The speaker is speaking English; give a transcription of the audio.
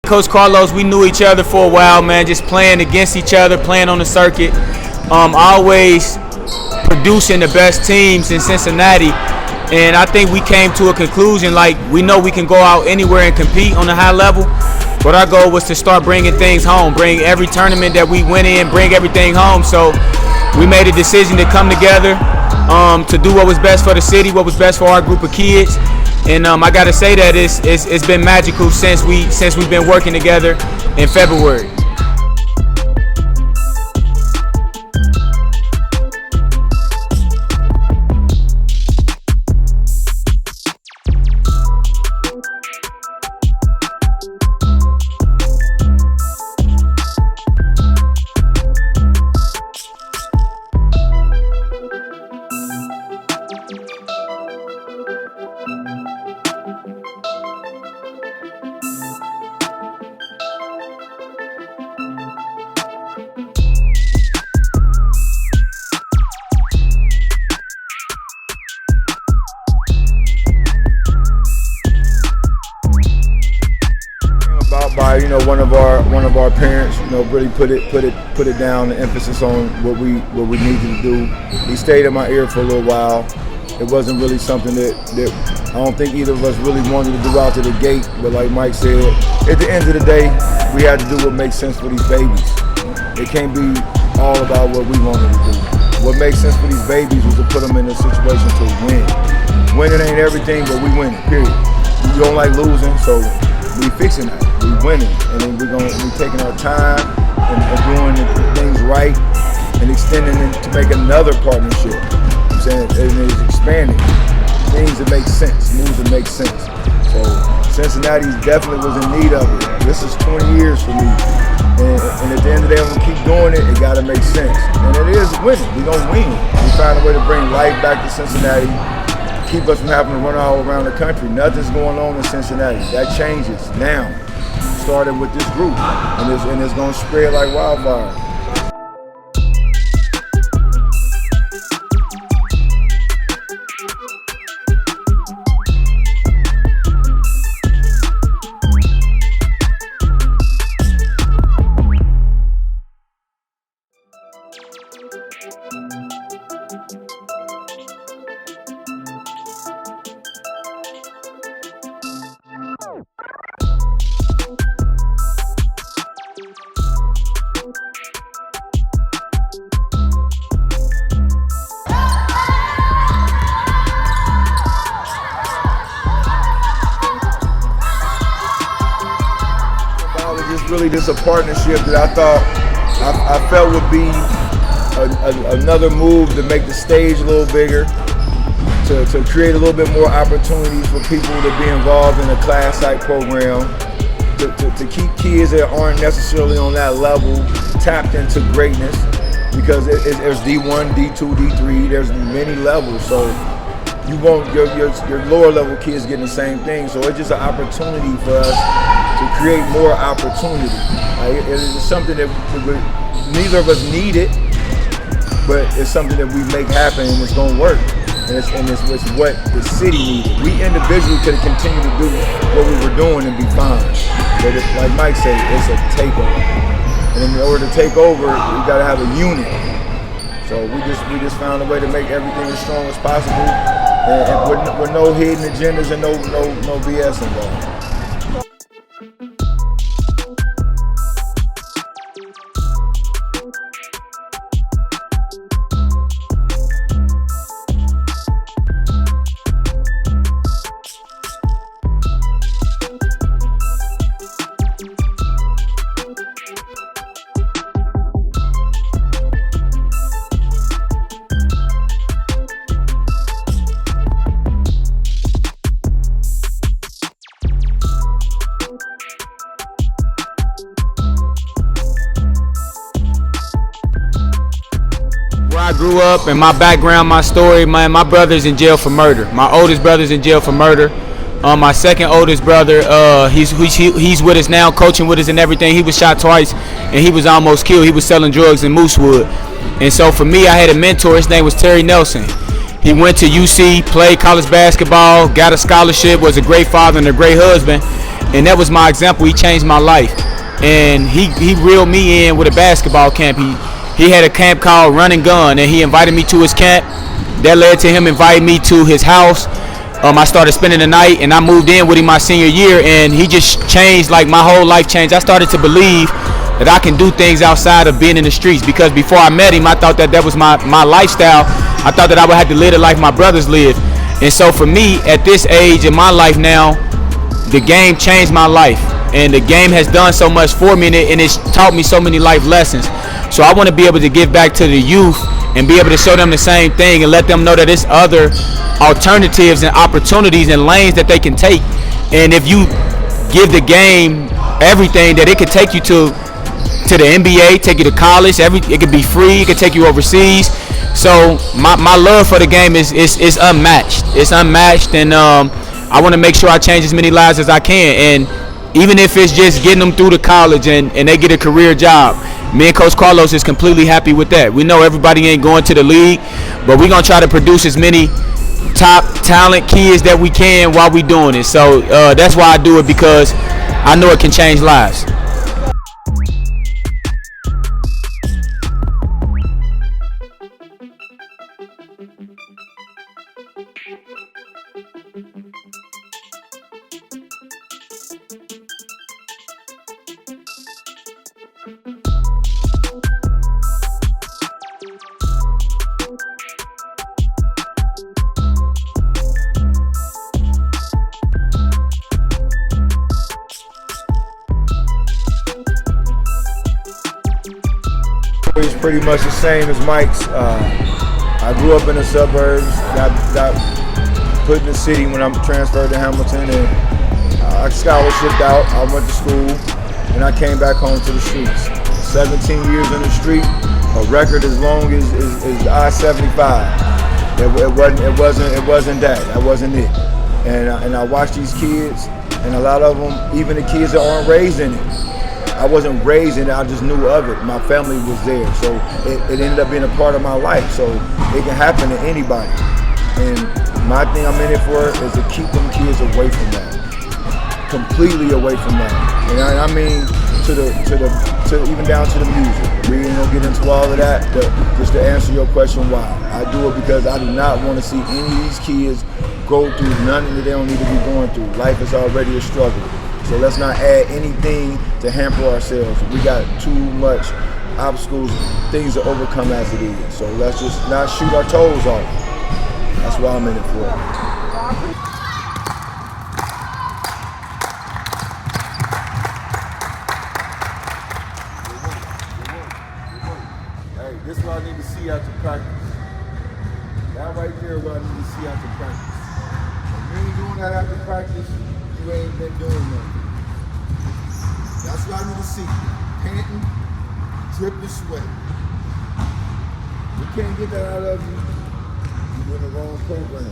Coach Carlos, we knew each other for a while, man, just playing against each other, playing on the circuit, always producing the best teams in Cincinnati. And I think we came to a conclusion, like, we know we can go out anywhere and compete on a high level, but our goal was to start bringing things home, bring every tournament that we went in, bring everything home. So we made a decision to come together to do what was best for the city, what was best for our group of kids. And I got to say that it's been magical since we've been working together in February. By one of our parents, really put it down, the emphasis on what we needed to do. He stayed in my ear for a little while. It wasn't really something that I don't think either of us really wanted to do out to the gate. But like Mike said, at the end of the day, we had to do what makes sense for these babies. It can't be all about what we wanted to do. What makes sense for these babies was to put them in a situation to win. Winning ain't everything, but we winning. Period. We don't like losing, so we fixing that. We winning, and then we're taking our time and doing things right and extending it to make another partnership. I'm saying, and it's expanding. Things that make sense, moves that make sense. So Cincinnati definitely was in need of it. This is 20 years for me, and at the end of the day, I'm gonna keep doing it. It gotta make sense, and it is winning. We gonna win. We find a way to bring life back to Cincinnati. Keep us from having to run all around the country. Nothing's going on in Cincinnati. That changes now. Started with this group, and it's going to spread like wildfire. Really just a partnership that I felt would be another move to make the stage a little bigger, to create a little bit more opportunities for people to be involved in a class-type program, to keep kids that aren't necessarily on that level tapped into greatness, because there's D1, D2, D3, there's many levels, so you want your lower level kids getting the same thing. So it's just an opportunity for us to create more opportunity. It is something that neither of us need it, but it's something that we make happen, and it's going to work. And it's what the city needed. We individually could have continued to do what we were doing and be fine. But like Mike said, it's a takeover. And in order to take over, we got to have a unit. So we just found a way to make everything as strong as possible, and with no hidden agendas and no BS involved. I grew up and my background, my story, my brother's in jail for murder. My oldest brother's in jail for murder. My second oldest brother, he's with us now, coaching with us and everything. He was shot twice and he was almost killed. He was selling drugs in Moosewood. And so for me, I had a mentor. His name was Terry Nelson. He went to UC, played college basketball, got a scholarship, was a great father and a great husband. And that was my example. He changed my life. And he reeled me in with a basketball camp. He had a camp called Run and Gun, and he invited me to his camp. That led to him inviting me to his house. I started spending the night, and I moved in with him my senior year, and he just changed, like my whole life changed. I started to believe that I can do things outside of being in the streets, because before I met him, I thought that was my lifestyle. I thought that I would have to live the life my brothers live. And so for me, at this age in my life now, the game changed my life. And the game has done so much for me, and it's taught me so many life lessons. So I want to be able to give back to the youth and be able to show them the same thing and let them know that there's other alternatives and opportunities and lanes that they can take. And if you give the game everything that it could take you to the NBA, take you to college, it could be free, it could take you overseas. So my love for the game is unmatched. It's unmatched, and I want to make sure I change as many lives as I can. And even if it's just getting them through to college and they get a career job, me and Coach Carlos is completely happy with that. We know everybody ain't going to the league, but we're going to try to produce as many top talent kids that we can while we doing it. So that's why I do it, because I know it can change lives. It's pretty much the same as Mike's. I grew up in the suburbs, got put in the city when I transferred to Hamilton, and I scholarshiped out. I went to school, and I came back home to the streets. 17 years in the street, a record as long as I-75. It wasn't that. That wasn't it. And I watched these kids, and a lot of them, even the kids that aren't raised in it. I wasn't raised in it, I just knew of it. My family was there, so it ended up being a part of my life. So it can happen to anybody. And my thing I'm in it for is to keep them kids away from that, completely away from that. And I mean to even down to the music. We ain't gonna get into all of that, but just to answer your question why. I do it because I do not want to see any of these kids go through nothing that they don't need to be going through. Life is already a struggle. So let's not add anything to hamper ourselves. We got too much obstacles, things to overcome as it is. So let's just not shoot our toes off. That's why I'm in it for. Hey, this is what I need to see after practice. That right there is what I need to see after practice. If you ain't doing that after practice, you ain't been doing nothing. That's what I need to see. Panting, dripping sweat. We can't get that out of you. You're in the wrong program.